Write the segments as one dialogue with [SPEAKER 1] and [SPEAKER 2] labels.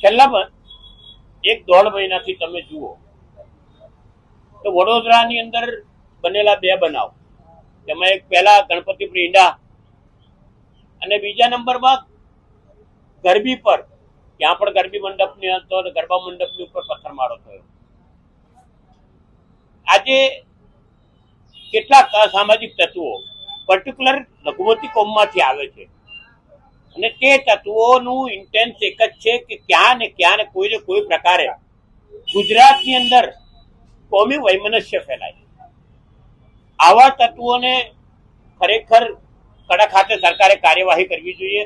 [SPEAKER 1] છેલ્લા એક દોઢ મહિનાથી તમે જુઓ તો વડોદરાની અંદર બનેલા બે બનાવ, તેમાં એક પહેલા ગણપતિપુરી ઈંડા અને બીજા નંબરમાં ગરબી પર, ત્યાં પણ ગરબી મંડપની હતો અને ગરબા મંડપની ઉપર પથ્થરમારો થયો. આજે કેટલાક અસામાજિક તત્વો પર્ટિક્યુલર લઘુમતી કોમમાંથી આવે છે અને તે તત્વોનું ઇન્ટેન્સ એક જ છે કે ક્યાં ને કોઈ પ્રકારે ગુજરાતની અંદર કોમી વૈમનસ્ય ફેલાય. આવા તત્વોને ખરેખર કડક હાથે સરકારે કાર્યવાહી કરવી જોઈએ.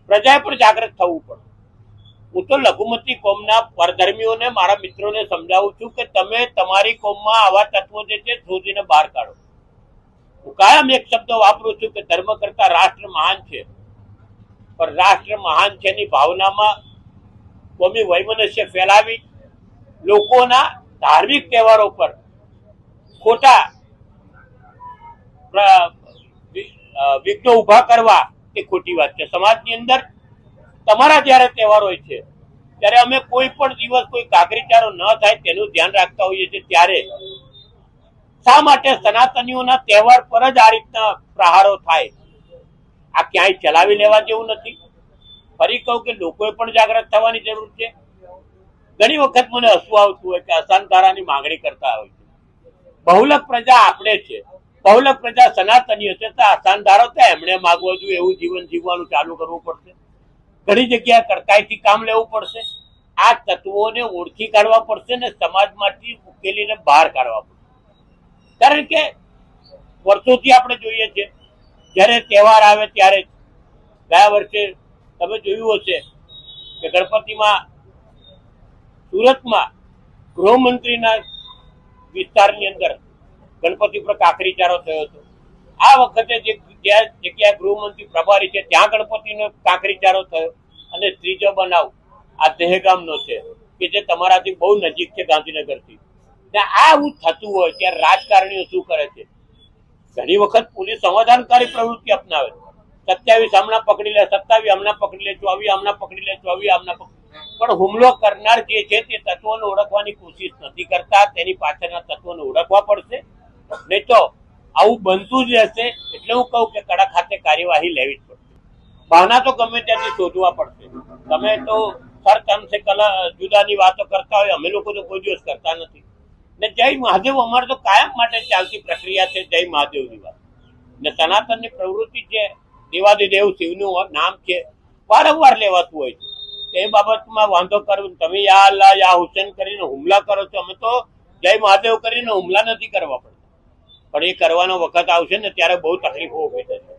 [SPEAKER 1] પ્રજાએ પણ જાગૃત થવું પડે. હું તો લઘુમતી કોમના પરધર્મીઓને, મારા મિત્રોને સમજાવું છું કે તમે તમારી કોમમાં આવા તત્વો જે છે શોધીને બહાર કાઢો. હું કાયમ એક શબ્દ વાપરું છું કે ધર્મ કરતા રાષ્ટ્ર મહાન છે, પણ રાષ્ટ્ર મહાન છે ની ભાવનામાં કોમી વૈમનસ્ય ફેલાવી લોકોના ધાર્મિક તહેવારો પર ખોટા વિઘ્નો ઉભા કરવા એ ખોટી વાત છે. સમાજની અંદર તમારા જયારે તહેવાર હોય છે ત્યારે અમે કોઈ પણ દિવસ કોઈ કાકરીચારો ન થાય તેનું ધ્યાન રાખતા હોઈએ છીએ. ત્યારે શા માટે સનાતનીઓના તહેવાર પર જ આ રીતના પ્રહારો થાય? આ ક્યાંય ચલાવી લેવા જેવું નથી. ફરી કહું કે લોકોએ પણ જાગૃત થવાની જરૂર છે. ઘણી વખત મને હસવું આવતું હોય કે અસાનધારાની માંગણી કરતા હોય છે. બહુલક પ્રજા આપણે છે, બહુલક પ્રજા સનાતનીઓ છે, તો અસાનધારો તો એમણે માગવો જોઈએ એવું જીવન જીવવાનું ચાલુ કરવું પડશે. ઘણી જગ્યાએ કડકાઈથી કામ લેવું પડશે. આ તત્વોને ઓળખી કાઢવા પડશે ને સમાજમાંથી ઉકેલીને બહાર કાઢવા પડશે. કારણ કે વર્ષોથી આપણે જોઈએ છે જ્યારે તહેવાર આવે ત્યારે, ગયા વર્ષે તમે જોયું હશે કે ગણપતિમાં સુરતમાં ગૃહમંત્રીના વિસ્તારની અંદર ગણપતિ પર કાકરીચારો થયો હતો. આ વખતે જે જગ્યાએ ગૃહમંત્રી પ્રભારી છે ત્યાં ગણપતિનો કાકરીચારો થયો. અને ત્રીજો બનાવ આ દહેગામનો છે કે જે તમારાથી બહુ નજીક છે, ગાંધીનગરથી. આ આવું થતું હોય ત્યારે રાજકારણીઓ શું કરે છે? ઘણી વખત પોલીસ સમાધાનકારી પ્રવૃત્તિ અપનાવે. 27 હમણાં પકડી લે, 27 હમણાં પકડી લે, 24 હમણાં પકડી લે, 24 હમણાં પણ હુમલો કરનાર જે છે તે તત્વોને ઓળખવાની કોશિશ નથી કરતા. તેની પાછળના તત્વોને ઓળખવા પડશે, નહીં તો આવું બનતું જ રહેશે. એટલે હું કહું કે કડક હાથે કાર્યવાહી લેવી જ પડશે. બહાના તો ગમે ત્યાંથી શોધવા પડશે. તમે તો સરતમસે જુદાની વાતો કરતા હોય, અમે લોકો તો કોઈ દિવસ કરતા નથી. ને જય મહાદેવ અમારે તો કાયમ માટે ચાલતી પ્રક્રિયા છે જય મહાદેવની વાત. ને સનાતનની પ્રવૃત્તિ છે, દેવાદિદેવ શિવનું નામ છે, વારંવાર લેવાતું હોય છે. એ બાબતમાં વાંધો કરવું, તમે યા અલ્લાહ યા હુસેન કરીને હુમલા કરો છો, અમે તો જય મહાદેવ કરીને હુમલા નથી કરવા પડતા. પણ એ કરવાનો વખત આવશે ને ત્યારે બહુ તકલીફો ઉભી થશે.